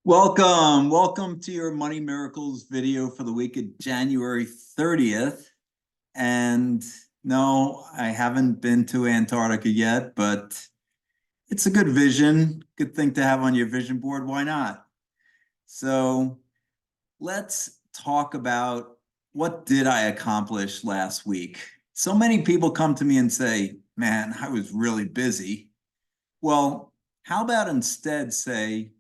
Welcome to your Money Miracles video for the week of January 30th. And no, I haven't been to Antarctica yet, but it's a good vision, good thing to have on your vision board. Why not? So let's talk about what did I accomplish last week. So many people come to me and say, man, I was really busy. Well, how about instead say,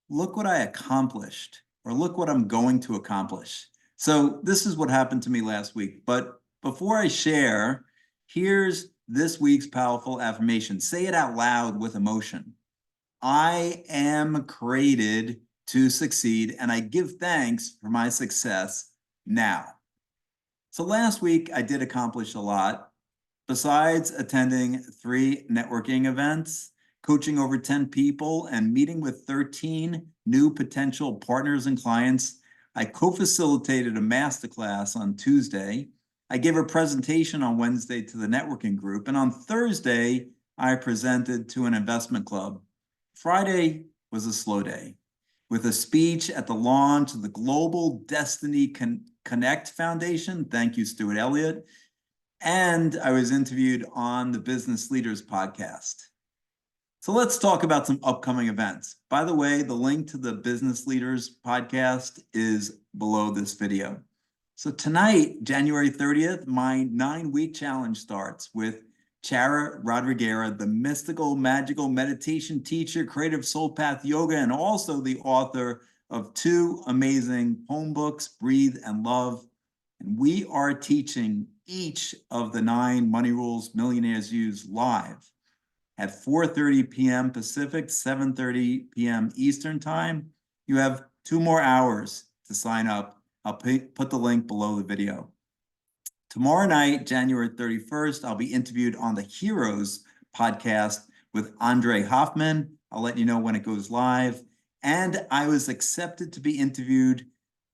look what I accomplished, or look what I'm going to accomplish. So this is what happened to me last week. But before I share, here's this week's powerful affirmation. Say it out loud with emotion. I am created to succeed, and I give thanks for my success now. So last week, I did accomplish a lot. Besides attending 3 networking events, coaching over 10 people, and meeting with 13 new potential partners and clients, I co-facilitated a masterclass on Tuesday. I gave a presentation on Wednesday to the networking group, and on Thursday, I presented to an investment club. Friday was a slow day with a speech at the launch of the Global Destiny Connect Foundation. Thank you, Stuart Elliott. And I was interviewed on the Business Leaders podcast. So let's talk about some upcoming events. By the way, the link to the Business Leaders podcast is below this video. So tonight, January 30th, my 9-week challenge starts with Chara Rodriguera, the mystical, magical meditation teacher, creative soul path yoga, and also the author of 2 amazing poem books, Breathe and Love. And we are teaching each of the 9 money rules millionaires use live at 4:30 p.m. Pacific, 7:30 p.m. Eastern time. You have 2 more hours to sign up. I'll put the link below the video. Tomorrow night, January 31st, I'll be interviewed on the Heroes podcast with Andre Hoffman. I'll let you know when it goes live. And I was accepted to be interviewed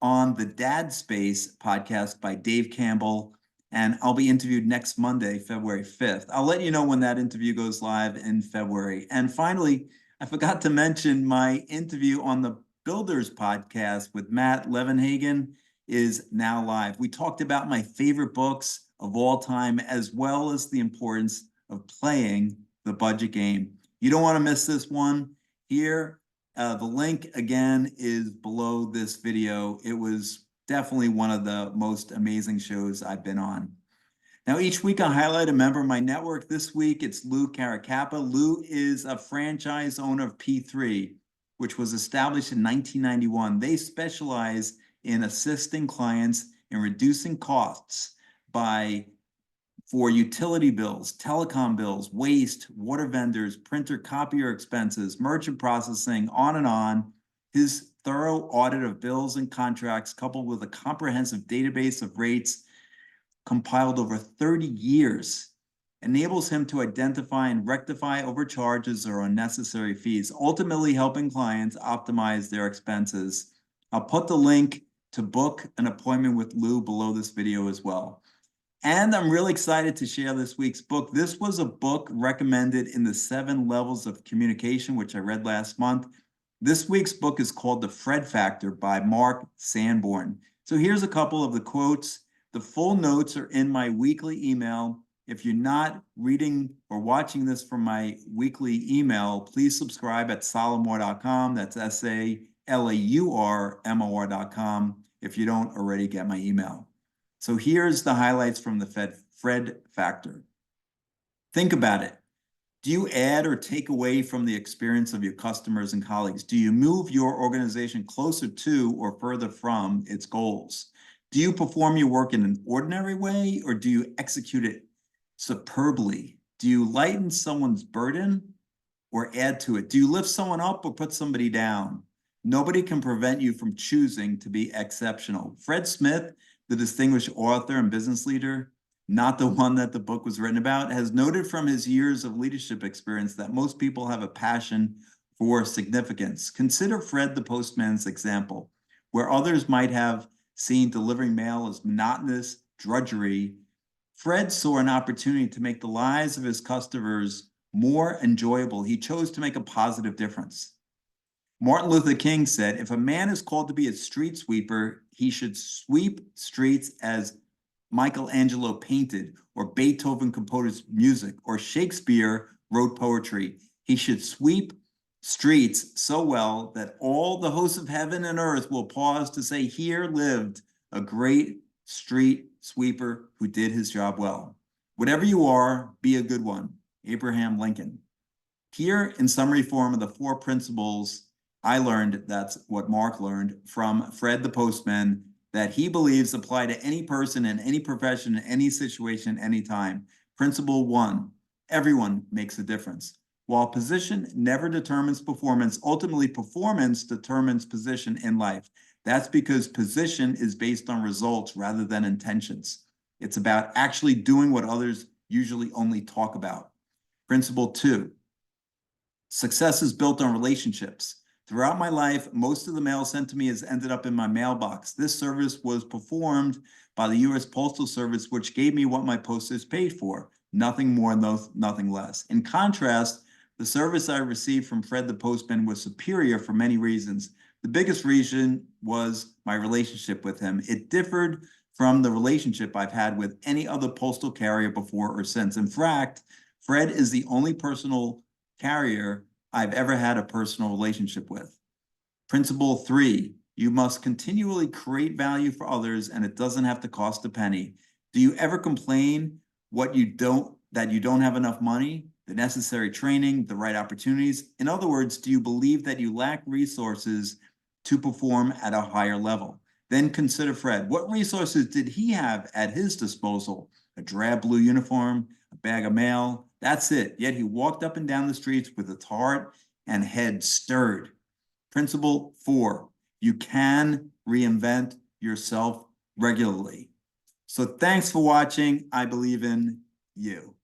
on the Dad Space podcast by Dave Campbell, and I'll be interviewed next Monday, February 5th. I'll let you know when that interview goes live in February. And finally, I forgot to mention my interview on the Builders podcast with Matt Levenhagen is now live. We talked about my favorite books of all time, as well as the importance of playing the budget game. You don't want to miss this one. Here, the link again is below this video. It was definitely one of the most amazing shows I've been on. Now, each week I highlight a member of my network. This week, it's Lou Caracappa. Lou is a franchise owner of P3, which was established in 1991. They specialize in assisting clients in reducing costs for utility bills, telecom bills, waste, water vendors, printer copier expenses, merchant processing, on and on. His thorough audit of bills and contracts, coupled with a comprehensive database of rates compiled over 30 years, enables him to identify and rectify overcharges or unnecessary fees, ultimately helping clients optimize their expenses. I'll put the link to book an appointment with Lou below this video as well. And I'm really excited to share this week's book. This was a book recommended in the 7 Levels of Communication, which I read last month. This week's book is called The Fred Factor by Mark Sanborn. So here's a couple of the quotes. The full notes are in my weekly email. If you're not reading or watching this from my weekly email, please subscribe at salamoor.com. That's SALAURMOR.com if you don't already get my email. So here's the highlights from the Fred Factor. Think about it. Do you add or take away from the experience of your customers and colleagues? Do you move your organization closer to or further from its goals? Do you perform your work in an ordinary way, or do you execute it superbly? Do you lighten someone's burden or add to it? Do you lift someone up or put somebody down? Nobody can prevent you from choosing to be exceptional. Fred Smith, the distinguished author and business leader, not the one that the book was written about, has noted from his years of leadership experience that most people have a passion for significance. Consider Fred the postman's example. Where others might have seen delivering mail as monotonous drudgery, Fred saw an opportunity to make the lives of his customers more enjoyable. He chose to make a positive difference. Martin Luther King said, if a man is called to be a street sweeper, he should sweep streets as Michelangelo painted, or Beethoven composed music, or Shakespeare wrote poetry. He should sweep streets so well that all the hosts of heaven and earth will pause to say, here lived a great street sweeper who did his job well. Whatever you are, be a good one. Abraham Lincoln. Here, in summary form, of the 4 principles I learned, that's what Mark learned from Fred the Postman, that he believes apply to any person in any profession, in any situation, anytime. Principle 1, everyone makes a difference. While position never determines performance, ultimately performance determines position in life. That's because position is based on results rather than intentions. It's about actually doing what others usually only talk about. Principle 2, success is built on relationships. Throughout my life, most of the mail sent to me has ended up in my mailbox. This service was performed by the U.S. Postal Service, which gave me what my postage paid for. Nothing more, nothing less. In contrast, the service I received from Fred the Postman was superior for many reasons. The biggest reason was my relationship with him. It differed from the relationship I've had with any other postal carrier before or since. In fact, Fred is the only personal carrier I've ever had a personal relationship with. Principle 3, you must continually create value for others, and it doesn't have to cost a penny. Do you ever complain that you don't have enough money, the necessary training, the right opportunities? In other words, do you believe that you lack resources to perform at a higher level? Then consider Fred. What resources did he have at his disposal? A drab blue uniform, a bag of mail, that's it. Yet he walked up and down the streets with his heart and head stirred. Principle 4, you can reinvent yourself regularly. So thanks for watching. I believe in you.